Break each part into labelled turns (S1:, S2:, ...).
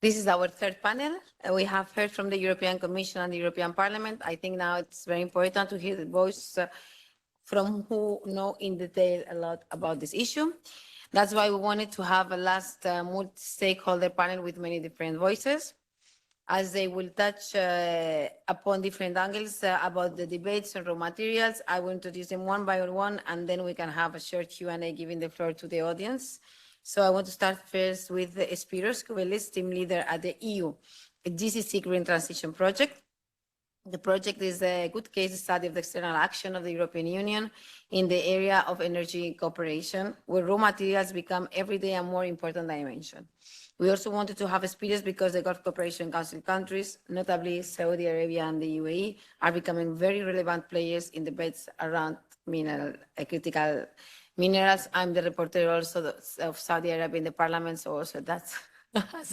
S1: This is our third panel. We have heard from the European Commission and the European Parliament. I think now it's very important to hear the voice from who know in detail a lot about this issue. That's why we wanted to have a last multi-stakeholder panel with many different voices, as they will touch upon different angles about the debates on raw materials. I will introduce them one by one, and then we can have a short Q&A, giving the floor to the audience. So I want to start first with Spyros Kouvelis, team leader at the EU-GCC Green Transition Project. The project is a good case study of the external action of the European Union in the area of energy cooperation, where raw materials become every day a more important dimension. We also wanted to have Spyros because the Gulf Cooperation Council countries, notably Saudi Arabia and the UAE, are becoming very relevant players in debates around critical minerals. I'm the reporter also of Saudi Arabia in the parliament, so also that's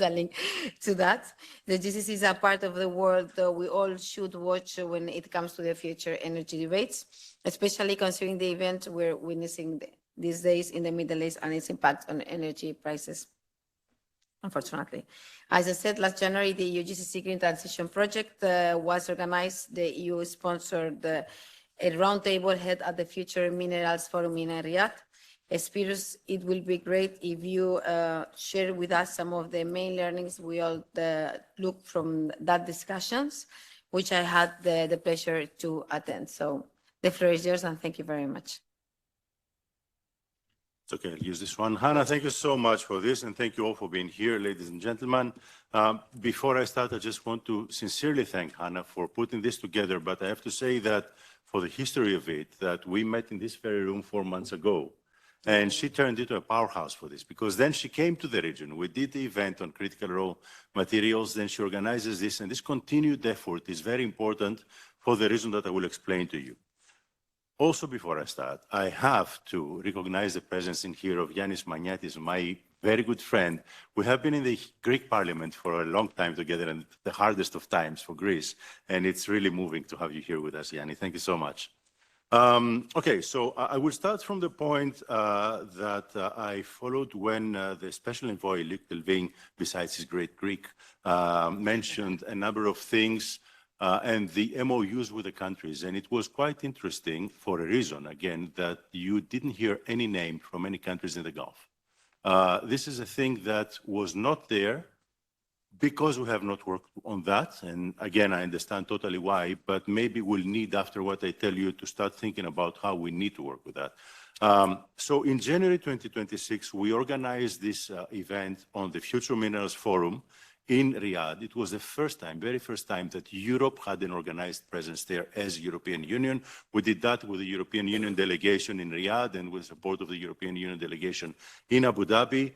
S1: a link to that. The GCC is a part of the world we all should watch when it comes to the future energy debates, especially considering the event we're witnessing these days in the Middle East and its impact on energy prices. Unfortunately, as I said, last January, the EU-GCC Green Transition Project was organized. The EU sponsored a roundtable held at the Future Minerals Forum in Riyadh. Spyros, it will be great if you share with us some of the main learnings we all look from that discussions, which I had the pleasure to attend. So the floor is yours, and thank you very much.
S2: It's okay, I'll use this one. Hannah, thank you so much for this, and thank you all for being here, ladies and gentlemen. Before I start, I just want to sincerely thank Hannah for putting this together, but I have to say that for the history of it, that we met in this very room 4 months ago, and she turned into a powerhouse for this, because then she came to the region. We did the event on critical raw materials, then she organizes this, and this continued effort is very important for the reason that I will explain to you. Also, before I start, I have to recognize the presence in here of Yannis Maniatis, my very good friend. We have been in the Greek parliament for a long time together, and the hardest of times for Greece, and it's really moving to have you here with us, Yannis. Thank you so much. Okay, so I will start from the point that I followed when the special envoy, Luc Delving, besides his great Greek, mentioned a number of things and the MOUs with the countries. And it was quite interesting for a reason, again, that you didn't hear any name from any countries in the Gulf. This is a thing that was not there because we have not worked on that. And again, I understand totally why, but maybe we'll need, after what I tell you, to start thinking about how we need to work with that. So in January 2026, we organized this event on the Future Minerals Forum in Riyadh. It was the first time, very first time, that Europe had an organized presence there as European Union. We did that with the European Union delegation in Riyadh and with support of the European Union delegation in Abu Dhabi.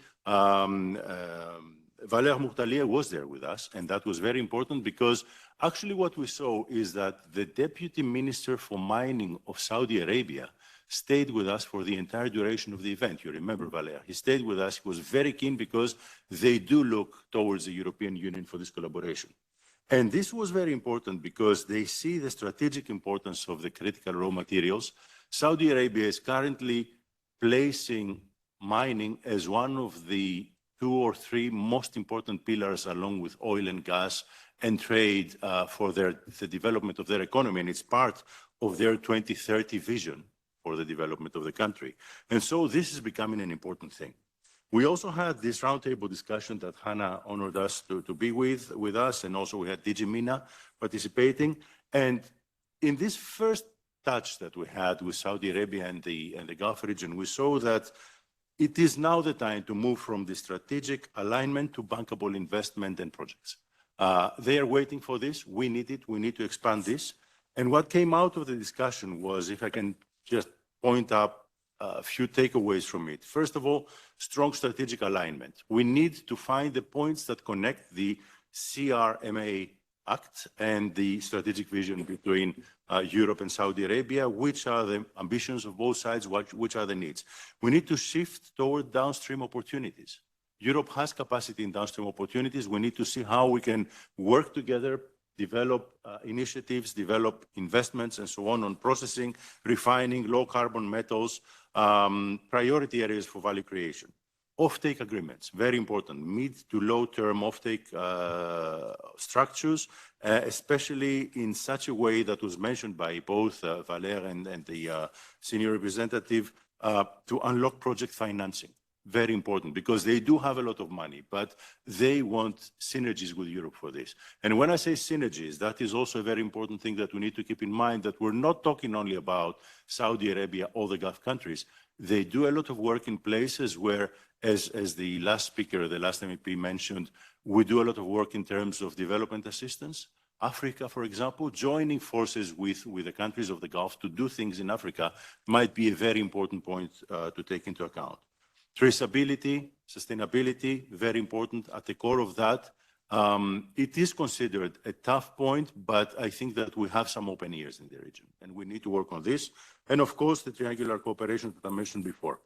S2: Valère Mourtalia was there with us, and that was very important because actually what we saw is that the Deputy Minister for Mining of Saudi Arabia stayed with us for the entire duration of the event. You remember Valère. He stayed with us. He was very keen because they do look towards the European Union for this collaboration. And this was very important because they see the strategic importance of the critical raw materials. Saudi Arabia is currently placing mining as one of the 2 or 3 most important pillars, along with oil and gas and trade, for the development of their economy. And it's part of their 2030 vision for the development of the country. And so this is becoming an important thing. We also had this roundtable discussion that Hannah honored us to be with us, and also we had DG MENA participating. And in this first touch that we had with Saudi Arabia and the Gulf region, we saw that it is now the time to move from the strategic alignment to bankable investment and projects. They are waiting for this. We need it. We need to expand this. And what came out of the discussion was, if I can just point up a few takeaways from it. First of all, strong strategic alignment. We need to find the points that connect the CRMA Act and the strategic vision between Europe and Saudi Arabia. Which are the ambitions of both sides? Which are the needs? We need to shift toward downstream opportunities. Europe has capacity in downstream opportunities. We need to see how we can work together, develop initiatives, develop investments, and so on processing, refining, low carbon metals, priority areas for value creation. Offtake agreements, very important, mid to low-term offtake structures, especially in such a way that was mentioned by both Valer and the senior representative to unlock project financing. Very important, because they do have a lot of money, but they want synergies with Europe for this. And when I say synergies, that is also a very important thing that we need to keep in mind, that we're not talking only about Saudi Arabia or the Gulf countries. They do a lot of work in places where, as the last speaker, the last MEP mentioned, we do a lot of work in terms of development assistance. Africa, for example, joining forces with the countries of the Gulf to do things in Africa might be a very important point to take into account. Traceability, sustainability, very important. At the core of that, it is considered a tough point, but I think that we have some open ears in the region, and we need to work on this. And of course, the triangular cooperation that I mentioned before.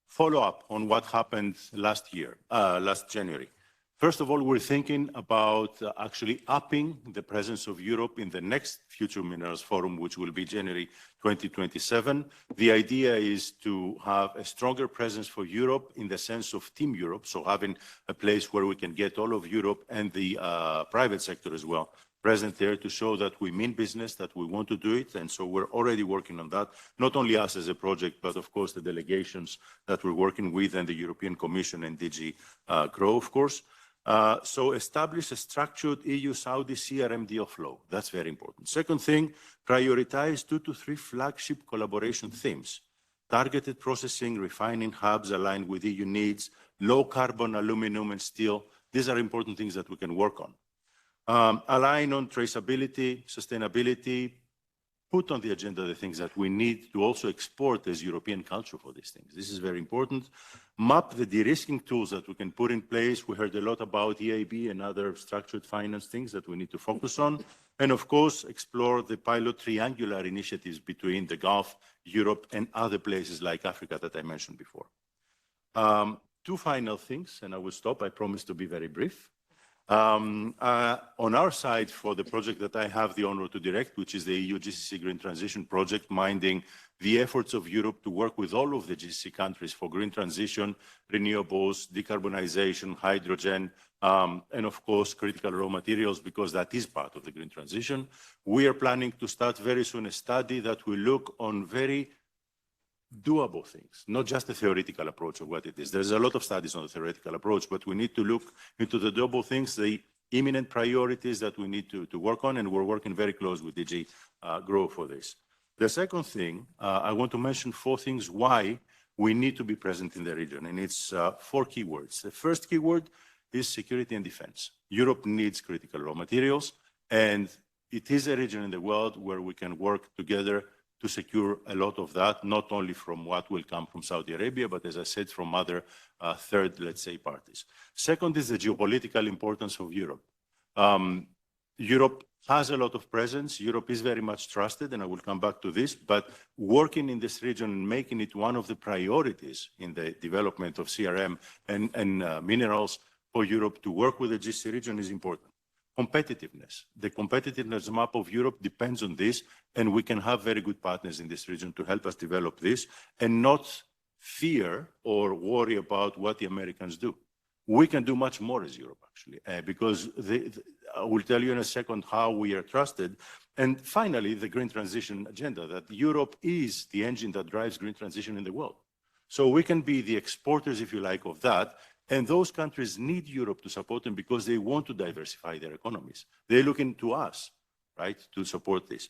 S2: Follow up on what happened last January. First of all, we're thinking about actually upping the presence of Europe in the next Future Minerals Forum, which will be January 2027. The idea is to have a stronger presence for Europe in the sense of Team Europe, so having a place where we can get all of Europe and the private sector as well present there to show that we mean business, that we want to do it. And so we're already working on that, not only us as a project, but of course the delegations that we're working with and the European Commission and DG GROW, of course. So establish a structured EU-Saudi CRM deal flow. That's very important. Second thing, prioritize 2 to 3 flagship collaboration themes. Targeted processing, refining hubs aligned with EU needs, low carbon aluminum and steel. These are important things that we can work on. Align on traceability, sustainability, put on the agenda the things that we need to also export as European culture for these things. This is very important. Map the de-risking tools that we can put in place. We heard a lot about EIB and other structured finance things that we need to focus on. And of course, explore the pilot triangular initiatives between the Gulf, Europe, and other places like Africa that I mentioned before. 2 final things, and I will stop. I promise to be very brief. On our side, for the project that I have the honor to direct, which is the EU-GCC Green Transition Project, minding the efforts of Europe to work with all of the GCC countries for green transition, renewables, decarbonization, hydrogen, and of course, critical raw materials, because that is part of the green transition. We are planning to start very soon a study that will look on very doable things, not just the theoretical approach of what it is. There's a lot of studies on the theoretical approach, but we need to look into the doable things, the imminent priorities that we need to work on, and we're working very close with DG GROW for this. The second thing, I want to mention 4 things why we need to be present in the region, and it's 4 keywords. The first keyword is security and defense. Europe needs critical raw materials, and it is a region in the world where we can work together to secure a lot of that, not only from what will come from Saudi Arabia, but as I said, from other third, let's say, parties. Second is the geopolitical importance of Europe. Europe has a lot of presence. Europe is very much trusted, and I will come back to this, but working in this region and making it one of the priorities in the development of CRM and minerals for Europe to work with the GCC region is important. Competitiveness. The competitiveness map of Europe depends on this, and we can have very good partners in this region to help us develop this and not fear or worry about what the Americans do. We can do much more as Europe, actually, because I will tell you in a second how we are trusted. And finally, the green transition agenda, that Europe is the engine that drives green transition in the world. So we can be the exporters, if you like, of that. And those countries need Europe to support them because they want to diversify their economies. They're looking to us, right, to support this.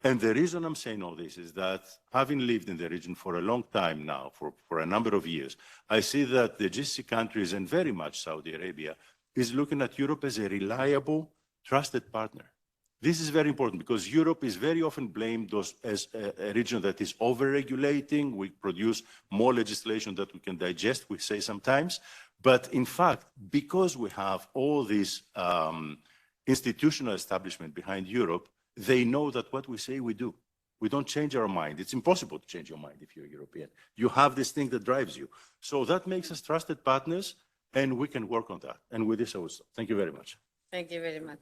S2: And the reason I'm saying all this is that having lived in the region for a long time now, for a number of years, I see that the GCC countries and very much Saudi Arabia is looking at Europe as a reliable, trusted partner. This is very important because Europe is very often blamed as a region that is over-regulating. We produce more legislation that we can digest, we say sometimes. But in fact, because we have all this institutional establishment behind Europe, they know that what we say we do. We don't change our mind. It's impossible to change your mind if you're European. You have this thing that drives you. So that makes us trusted partners, and we can work on that. And with this, I will stop. Thank you very much.
S1: Thank you very much.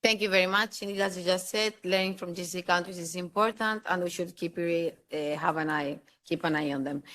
S1: Thank you very much. Indeed, as you just said, learning from GCC countries is important, and we should keep an eye on them.